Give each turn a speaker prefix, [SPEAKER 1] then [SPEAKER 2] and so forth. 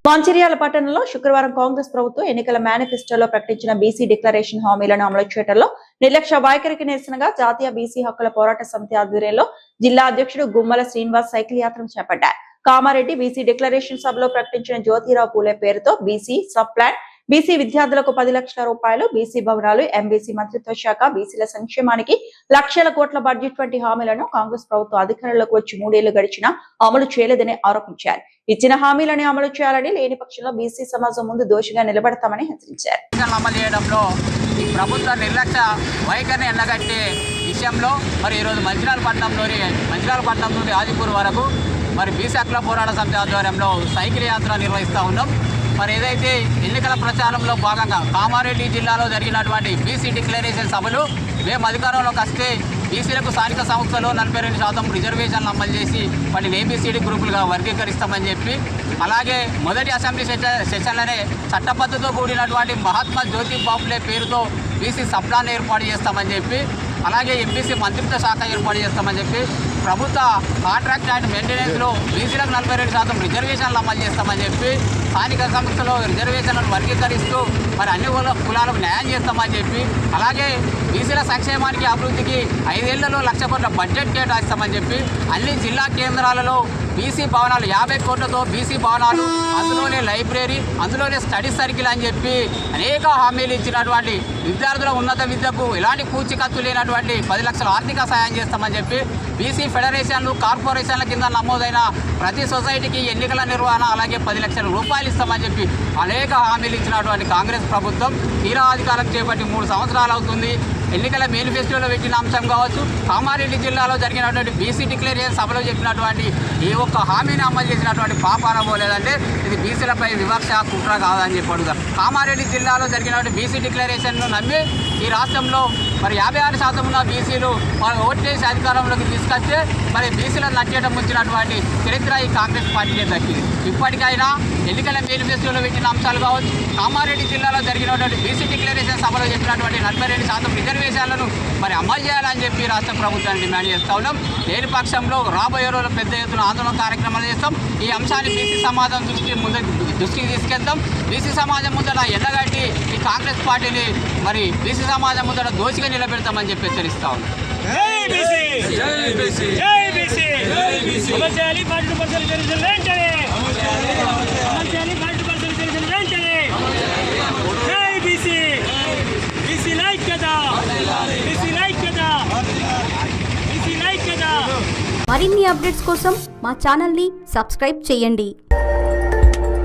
[SPEAKER 1] మంచిర్యాల పట్టణంలో శుక్రవారం కాంగ్రెస్ ప్రభుత్వం ఎన్నికల మేనిఫెస్టోలో ప్రకటించిన బీసీ డిక్లరేషన్ హామీలను అమలు చేయడంలో నిర్లక్ష్య వైఖరికి నిరసనగా జాతీయ బీసీ హక్కుల పోరాట సమితి ఆధ్వర్యంలో జిల్లా అధ్యక్షుడు గుమ్మల శ్రీనివాస్ సైకిల్ యాత్రను చేపట్టారు. కామారెడ్డి బీసీ డిక్లరేషన్ సభలో ప్రకటించిన జ్యోతిరావు పూలే పేరుతో బీసీ సబ్ ప్లాన్, బీసీ విద్యార్థులకు 10 లక్షల రూపాయలు, బీసీ భవనాలు, ఎంబీసీ మంత్రిత్వ శాఖ, బీసీల సంక్షేమానికి లక్షల కోట్ల బడ్జెట్ వంటి హామీలను కాంగ్రెస్ ప్రభుత్వం అధికారంలోకి వచ్చి 3 ఏళ్లు గడిచినా అమలు చేయలేదని ఆరోపించారు. ఇచ్చిన హామీలని అమలు చేయాలని, లేని పక్షంలో బీసీ సమాజం ముందు దోషిగా నిలబడతామని హెచ్చరించారు.
[SPEAKER 2] అమలు చేయడంలో ఈ ప్రభుత్వ నిర్లక్ష్య వైఖరిని ఎండగట్టే విషయంలో మరి ఈరోజు మంచిర్యాల పట్టణం నుండి ఆదిపూర్ వరకు మరి బీసీ హక్కుల పోరాట సమితి ఆధ్వర్యంలో సైకిల్ యాత్ర నిర్వహిస్తూ ఉన్నాం. మరి ఏదైతే ఎన్నికల ప్రచారంలో భాగంగా కామారెడ్డి జిల్లాలో జరిగినటువంటి బీసీ డిక్లరేషన్ సభలు మేము అధికారంలోకి వస్తే బీసీలకు స్థానిక సంస్థలో 42% రిజర్వేషన్లు అమలు చేసి వాటిని ఏబీసీడీ గ్రూపులుగా వర్గీకరిస్తామని చెప్పి, అలాగే మొదటి అసెంబ్లీ సెషన్లనే చట్టబద్ధతో కూడినటువంటి మహాత్మా జ్యోతిరావు పూలే పేరుతో బీసీ సబ్ ప్లాన్ ఏర్పాటు చేస్తామని చెప్పి, అలాగే ఎంబీసీ మంత్రిత్వ శాఖ ఏర్పాటు చేస్తామని చెప్పి, ప్రభుత్వ కాంట్రాక్ట్ అండ్ మెయింటెనెన్స్లో బీసీలకు 42% రిజర్వేషన్లు అమలు చేస్తామని చెప్పి, స్థానిక సంస్థలో రిజర్వేషన్లను వర్గీకరిస్తూ మరి అన్ని కులాలకు న్యాయం చేస్తామని చెప్పి, అలాగే బీసీల సంక్షేమానికి అభివృద్ధికి 5 ఏళ్లలో 1 లక్ష కోట్ల బడ్జెట్ కేటాయిస్తామని చెప్పి, అన్ని జిల్లా కేంద్రాలలో బీసీ భవనాలు 50 కోట్లతో బీసీ భవనాలు, అందులోనే లైబ్రరీ, అందులోనే స్టడీ సర్కిల్ అని చెప్పి అనేక హామీలు ఇచ్చినటువంటి విద్యార్థుల ఉన్నత విద్యకు ఎలాంటి పూచికత్తు లేనటువంటి 10 లక్షల ఆర్థిక సాయం చేస్తామని చెప్పి, బీసీ ఫెడరేషన్లు, కార్పొరేషన్ల కింద నమోదైన ప్రతి సొసైటీకి ఎన్నికల నిర్వహణ అలాగే 10 లక్షల రూపాయలు ఇస్తామని చెప్పి అనేక హామీలు ఇచ్చినటువంటి కాంగ్రెస్ ప్రభుత్వం తీరా అధికారం చేపట్టి 3 సంవత్సరాలు అవుతుంది. ఎన్నికల మేనిఫెస్టోలో పెట్టిన అంశం కావచ్చు, కామారెడ్డి జిల్లాలో జరిగినటువంటి బీసీ డిక్లరేషన్ సభలో చెప్పినటువంటి ఏ ఒక్క హామీని అమలు చేసినటువంటి పాపాన పోలేదంటే ఇది బీసీలపై వివక్ష కుట్ర కాదని చెప్పాడుగా. కామారెడ్డి జిల్లాలో జరిగినటువంటి బీసీ డిక్లరేషన్ను నమ్మి ఈ రాష్ట్రంలో మరి 56% ఉన్న బీసీలు వాళ్ళు ఓట్లేసి అధికారంలోకి తీసుకొస్తే మరి బీసీలను నట్టేయడం వచ్చినటువంటి చరిత్ర ఈ కాంగ్రెస్ పార్టీకే దక్కింది. ఇప్పటికైనా ఎన్నికల మేనిఫెస్టోలో పెట్టిన అంశాలు కావచ్చు, కామారెడ్డి జిల్లాలో జరిగినటువంటి బీసీ డిక్లరేషన్ సభలో చెప్పినటువంటి 42% రిజర్వేషన్లను మరి అమలు చేయాలని చెప్పి రాష్ట్ర ప్రభుత్వాన్ని డిమాండ్ చేస్తూ ఉన్నాం. లేని పక్షంలో రాబోయే రోజుల్లో పెద్ద ఎత్తున ఆందోళన కార్యక్రమాలు చేస్తాం. ఈ అంశాన్ని బీసీ సమాజం దృష్టికి తీసుకెళ్తాం. బీసీ సమాజం ముందర ఎండగట్టి ఈ కాంగ్రెస్ పార్టీని మరి బీసీ సమాజం ముందర దోషిగా నిలబెడతామని చెప్పి హెచ్చరిస్తా ఉన్నాం.
[SPEAKER 3] మరిన్ని అప్డేట్స్ కోసం మా ఛానల్ని సబ్స్క్రైబ్ చేయండి.